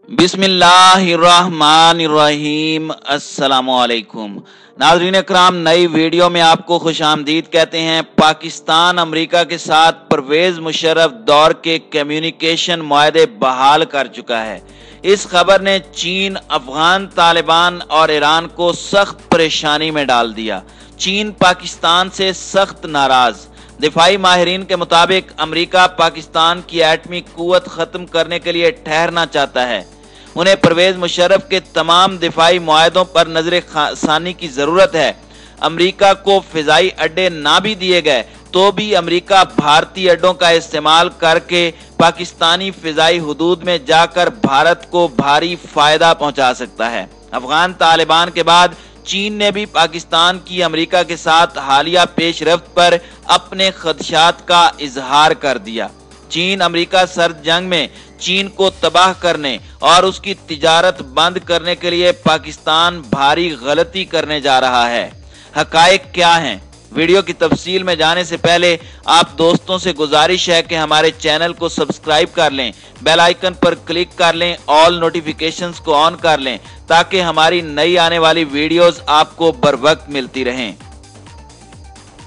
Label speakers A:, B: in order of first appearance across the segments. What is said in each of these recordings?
A: बिस्मिल्लाहिर्रहमानिर्रहीम। अस्सलामुअलैकुम नाज़रीन इकराम, नई वीडियो में आपको खुशामदीद कहते हैं। पाकिस्तान अमेरिका के साथ परवेज मुशर्रफ दौर के कम्युनिकेशन मुआहदे बहाल कर चुका है। इस खबर ने चीन, अफगान तालिबान और ईरान को सख्त परेशानी में डाल दिया। चीन पाकिस्तान से सख्त नाराज। दिफाई माहिरीन के मुताबिक अमेरिका पाकिस्तान की एटमी कुव्वत खत्म करने के लिए ठहरना चाहता है। उन्हें परवेज मुशर्रफ के तमाम दिफाई मुआहदों पर नजर सानी की जरूरत है। अमेरिका को फिजाई अड्डे ना भी दिए गए तो भी अमेरिका भारतीय अड्डों का इस्तेमाल करके पाकिस्तानी फिजाई हुदूद में जाकर भारत को भारी फायदा पहुंचा सकता है। अफगान तालिबान के बाद चीन ने भी पाकिस्तान की अमेरिका के साथ हालिया पेशरफ्त पर अपने खदशात का इजहार कर दिया। चीन अमेरिका सर्द जंग में चीन को तबाह करने और उसकी तिजारत बंद करने के लिए पाकिस्तान भारी गलती करने जा रहा है। हकायक क्या हैं? वीडियो की तफसील में जाने से पहले आप दोस्तों से गुजारिश है कि हमारे चैनल को सब्सक्राइब कर लें, बेल आइकन पर क्लिक कर लें, ऑल नोटिफिकेशंस को ऑन कर लें ताकि हमारी नई आने वाली वीडियोस आपको बर वक्त मिलती रहें।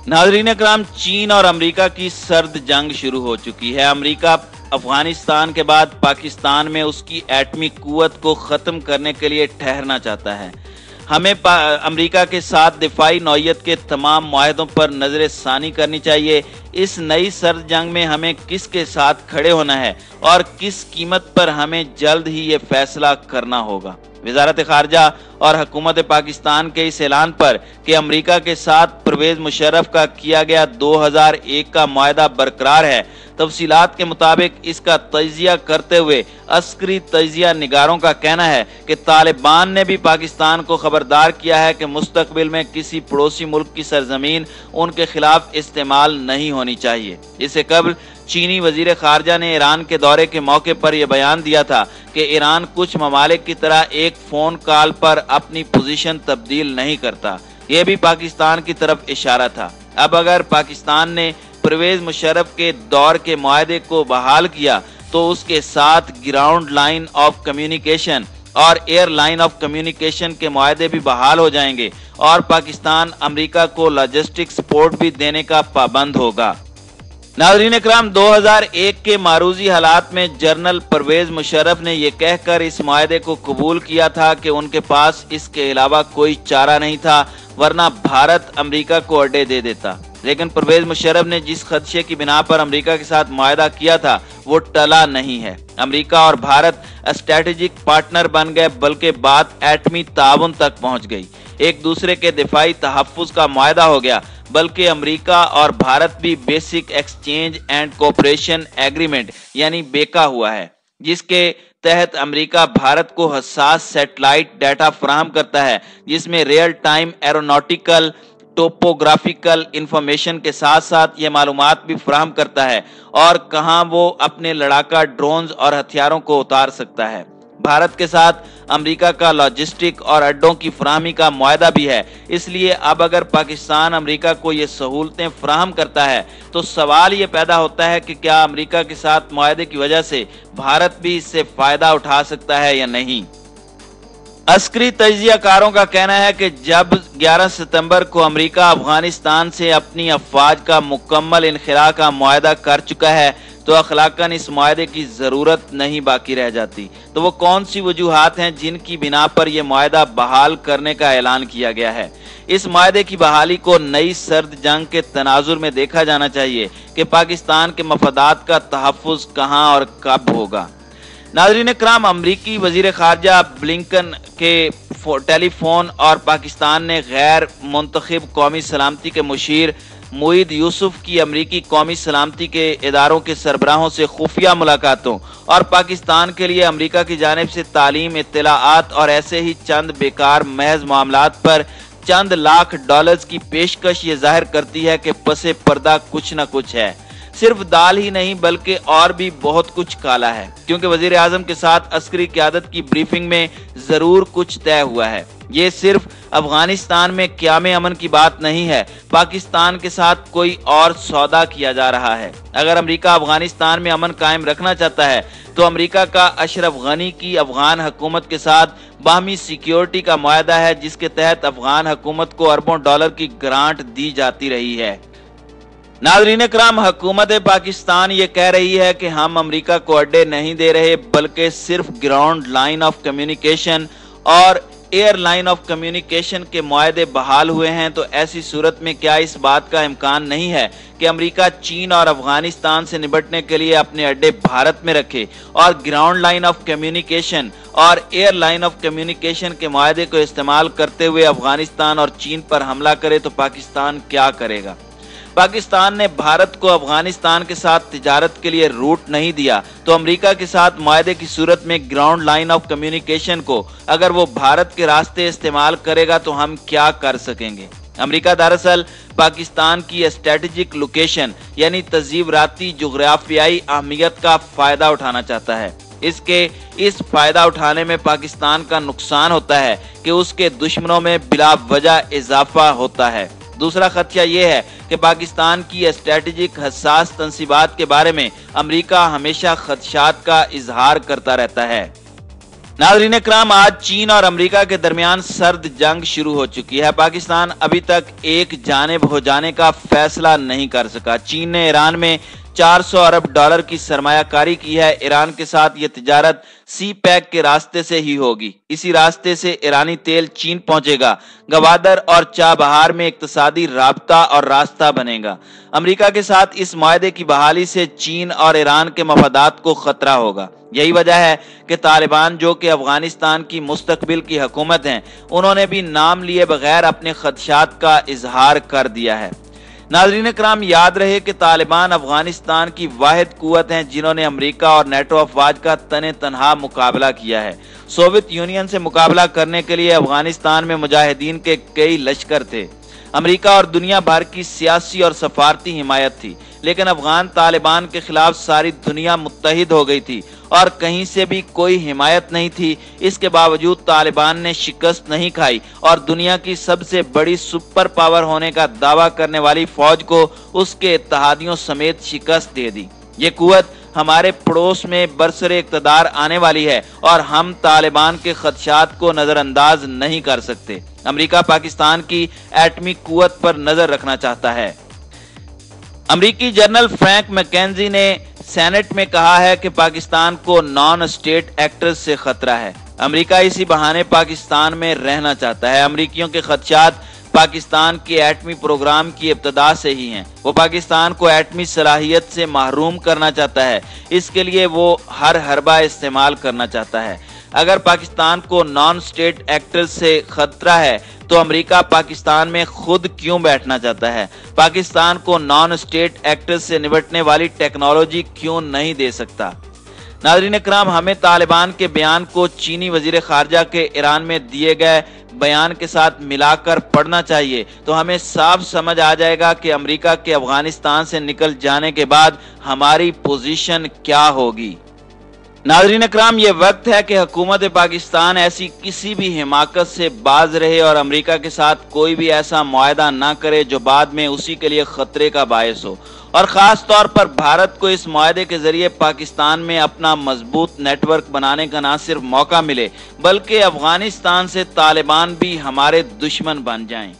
A: नाज़रीन इकराम, चीन और अमेरिका की सर्द जंग शुरू हो चुकी है। अमेरिका अफगानिस्तान के बाद पाकिस्तान में उसकी एटमी कुव्वत को ख़त्म करने के लिए ठहरना चाहता है। हमें अमेरिका के साथ दिफाई नौयत के तमाम मुआहदों पर नजर सानी करनी चाहिए। इस नई सर्द जंग में हमें किसके साथ खड़े होना है और किस कीमत पर हमें जल्द ही ये फैसला करना होगा। वज़ारत ख़ारजा और हुकूमत पाकिस्तान के इस ऐलान पर कि अमेरिका के साथ परवेज मुशर्रफ का किया गया 2001 का मुआहदा बरकरार है। तफसीलात के मुताबिक इसका तजिया करते हुए अस्करी तजिया निगारों का कहना है कि तालिबान ने भी पाकिस्तान को खबरदार किया है कि मुस्तकबिल में किसी पड़ोसी मुल्क की सरजमीन उनके खिलाफ इस्तेमाल नहीं होनी चाहिए। इससे कबल चीनी वजीर खारजा ने ईरान के दौरे के मौके पर यह बयान दिया था कि ईरान कुछ ममालिक की तरह एक फ़ोन कॉल पर अपनी पोजीशन तब्दील नहीं करता। यह भी पाकिस्तान की तरफ इशारा था। अब अगर पाकिस्तान ने परवेज मुशर्रफ के दौर के मुआहदे को बहाल किया तो उसके साथ ग्राउंड लाइन ऑफ कम्युनिकेशन और एयर लाइन ऑफ कम्युनिकेशन के मुआहदे भी बहाल हो जाएंगे और पाकिस्तान अमेरिका को लॉजिस्टिक सपोर्ट भी देने का पाबंद होगा। नाज़रीन इकराम, 2001 के मारूजी हालात में जनरल परवेज मुशर्रफ ने यह कहकर इस मुआहदे को कबूल किया था कि उनके पास इसके अलावा कोई चारा नहीं था, वरना भारत अमेरिका को अड्डे दे देता। लेकिन परवेज मुशर्रफ ने जिस खदशे की बिना पर अमेरिका के साथ मुआहदा किया था वो टला नहीं है। अमेरिका और भारत स्ट्रेटेजिक पार्टनर बन गए, बल्कि बात एटमी ताउन तक पहुंच गई। एक दूसरे के दिफाई तहफ़्फ़ुज़ का मुआहदा हो गया, बल्कि अमेरिका और भारत भी basic exchange and cooperation agreement यानी बेका हुआ है, जिसके तहत अमेरिका भारत को हसास सैटेलाइट डाटा फराहम करता है, जिसमें real time aeronautical topographical information के साथ साथ ये मालूमात भी फराहम करता है और कहां वो अपने लड़ाका ड्रोन्स और हथियारों को उतार सकता है। भारत के साथ अमेरिका का लॉजिस्टिक और अड्डों की फराहमी का मुआहदा भी है। इसलिए अब अगर पाकिस्तान अमेरिका को ये सहूलतें फराहम करता है तो सवाल ये पैदा होता है कि क्या अमेरिका के साथ मुआहदे की वजह से भारत भी इससे फायदा उठा सकता है या नहीं। अस्करी तजियाकारों का कहना है कि जब 11 सितंबर को अमेरिका अफगानिस्तान से अपनी अफवाज का मुकम्मल इनखला का मुआहदा कर चुका है तो अखलाकन इस मुआहदे की ज़रूरत नहीं बाकी रह जाती। तो वो कौन सी वजूहात हैं जिनकी बिना पर यह मुआहदा बहाल करने का ऐलान किया गया है। इस मुआहदे की बहाली को नई सर्द जंग के तनाजुर में देखा जाना चाहिए कि पाकिस्तान के मफादात का तहफ़्फ़ुज़ कहाँ और कब होगा। नाज़रीन इकराम, अमरीकी वज़ीर ख़ारजा ब्लिंकन के टेलीफोन और पाकिस्तान ने गैर मुंतखब कौमी सलामती के मुशीर मुईद यूसुफ की अमरीकी कौमी सलामती के इदारों के सरबराहों से खुफिया मुलाकातों और पाकिस्तान के लिए अमरीका की जानिब से तालीम, इत्तलाआत और ऐसे ही चंद बेकार महज मामलात पर चंद लाख डॉलर्स की पेशकश ये जाहिर करती है कि पसे पर्दा कुछ न कुछ है। सिर्फ दाल ही नहीं बल्कि और भी बहुत कुछ काला है, क्योंकि वजीर आजम के साथ अस्करी क़यादत की ब्रीफिंग में जरूर कुछ तय हुआ है। ये सिर्फ अफगानिस्तान में क़याम अमन की बात नहीं है, पाकिस्तान के साथ कोई और सौदा किया जा रहा है। अगर अमेरिका अफगानिस्तान में अमन कायम रखना चाहता है तो अमेरिका का अशरफ गनी की अफगान हुकूमत के साथ बाहमी सिक्योरिटी का मुआहदा है, जिसके तहत अफगान हुकूमत को अरबों डॉलर की ग्रांट दी जाती रही है। नाज़रीन इकराम, हुकूमत पाकिस्तान ये कह रही है कि हम अमेरिका को अड्डे नहीं दे रहे, बल्कि सिर्फ ग्राउंड लाइन ऑफ कम्युनिकेशन और एयर लाइन ऑफ कम्युनिकेशन के मुआहदे बहाल हुए हैं। तो ऐसी सूरत में क्या इस बात का इम्कान नहीं है कि अमेरिका चीन और अफगानिस्तान से निपटने के लिए अपने अड्डे भारत में रखे और ग्राउंड लाइन ऑफ कम्युनिकेशन और एयर लाइन ऑफ कम्युनिकेशन के मुआहदे को इस्तेमाल करते हुए अफगानिस्तान और चीन पर हमला करे? तो पाकिस्तान क्या करेगा? पाकिस्तान ने भारत को अफगानिस्तान के साथ तिजारत के लिए रूट नहीं दिया, तो अमेरिका के साथ मुआहदे की सूरत में ग्राउंड लाइन ऑफ कम्युनिकेशन को अगर वो भारत के रास्ते इस्तेमाल करेगा तो हम क्या कर सकेंगे? अमेरिका दरअसल पाकिस्तान की स्ट्रेटेजिक लोकेशन यानी तज़ीवराती जुग्राफियाई अहमियत का फायदा उठाना चाहता है। इस फायदा उठाने में पाकिस्तान का नुकसान होता है कि उसके दुश्मनों में बिला वजह इजाफा होता है। दूसरा खदशा ये है कि पाकिस्तान की स्ट्रेटेजिक हसास तंसीबात के बारे में अमेरिका हमेशा खदशात का इजहार करता रहता है। नाज़रीन इकराम, आज चीन और अमेरिका के दरमियान सर्द जंग शुरू हो चुकी है। पाकिस्तान अभी तक एक जानिब हो जाने का फैसला नहीं कर सका। चीन ने ईरान में 400 अरब डॉलर की सरमायाकारी की है। ईरान के साथ ये तिजारत सी पैक के रास्ते से ही होगी। इसी रास्ते से ईरानी तेल चीन पहुंचेगा। गवादर और चाबहार में इक्तसादी राब्ता और रास्ता बनेगा। अमेरिका के साथ इस मुआहदे की बहाली से चीन और ईरान के मफादात को खतरा होगा। यही वजह है कि तालिबान, जो कि अफगानिस्तान की मुस्तकबिल की हुकूमत हैं, उन्होंने भी नाम लिए बगैर अपने खदशात का इजहार कर दिया है। नाज़रीन इकराम, याद रहे कि तालिबान अफगानिस्तान की वाहिद कुव्वत हैं जिन्होंने अमेरिका और नेटो अफवाज का तने तनहा मुकाबला किया है। सोवियत यूनियन से मुकाबला करने के लिए अफगानिस्तान में मुजाहिदीन के कई लश्कर थे। अमेरिका और दुनिया भर की सियासी और सफारती हिमायत थी, लेकिन अफगान तालिबान के खिलाफ सारी दुनिया मुत्तहिद हो गई थी और कहीं से भी कोई हिमायत नहीं थी। इसके बावजूद तालिबान ने शिकस्त नहीं खाई और दुनिया की सबसे बड़ी सुपर पावर होने का दावा करने वाली फौज को उसके इत्तहादियों समेत शिकस्त दे दी। ये कुव्वत हमारे पड़ोस में बरसरे इक़्तिदार आने वाली है और हम तालिबान के खदशात को नजरअंदाज नहीं कर सकते। अमेरिका पाकिस्तान की एटमी कुव्वत पर नजर रखना चाहता है। अमेरिकी जनरल फ्रैंक मैकेंजी ने सेनेट में कहा है कि पाकिस्तान को नॉन स्टेट एक्टर्स से खतरा है। अमेरिका इसी बहाने पाकिस्तान में रहना चाहता है। अमेरिकियों के खदशात पाकिस्तान के एटमी प्रोग्राम की इब्तदा से ही हैं। वो पाकिस्तान को एटमी सलाहियत से महरूम करना चाहता है। इसके लिए वो हर हरबा इस्तेमाल करना चाहता है। अगर पाकिस्तान को नॉन स्टेट एक्टर्स से खतरा है तो अमेरिका पाकिस्तान में खुद क्यों बैठना चाहता है? पाकिस्तान को नॉन स्टेट एक्टर्स से निपटने वाली टेक्नोलॉजी क्यों नहीं दे सकता? नाज़रीन इकराम, हमें तालिबान के बयान को चीनी वजीर खारजा के ईरान में दिए गए बयान के साथ मिलाकर पढ़ना चाहिए, तो हमें साफ समझ आ जाएगा कि अमेरिका के अफगानिस्तान से निकल जाने के बाद हमारी पोजीशन क्या होगी। नाज़रीन इकराम, ये वक्त है कि हुकूमत पाकिस्तान ऐसी किसी भी हिमाकत से बाज रहे और अमेरिका के साथ कोई भी ऐसा मुआहदा ना करे जो बाद में उसी के लिए खतरे का बायस हो। और ख़ास तौर पर भारत को इस मुआहदे के ज़रिए पाकिस्तान में अपना मजबूत नेटवर्क बनाने का ना सिर्फ मौका मिले, बल्कि अफगानिस्तान से तालिबान भी हमारे दुश्मन बन जाएं।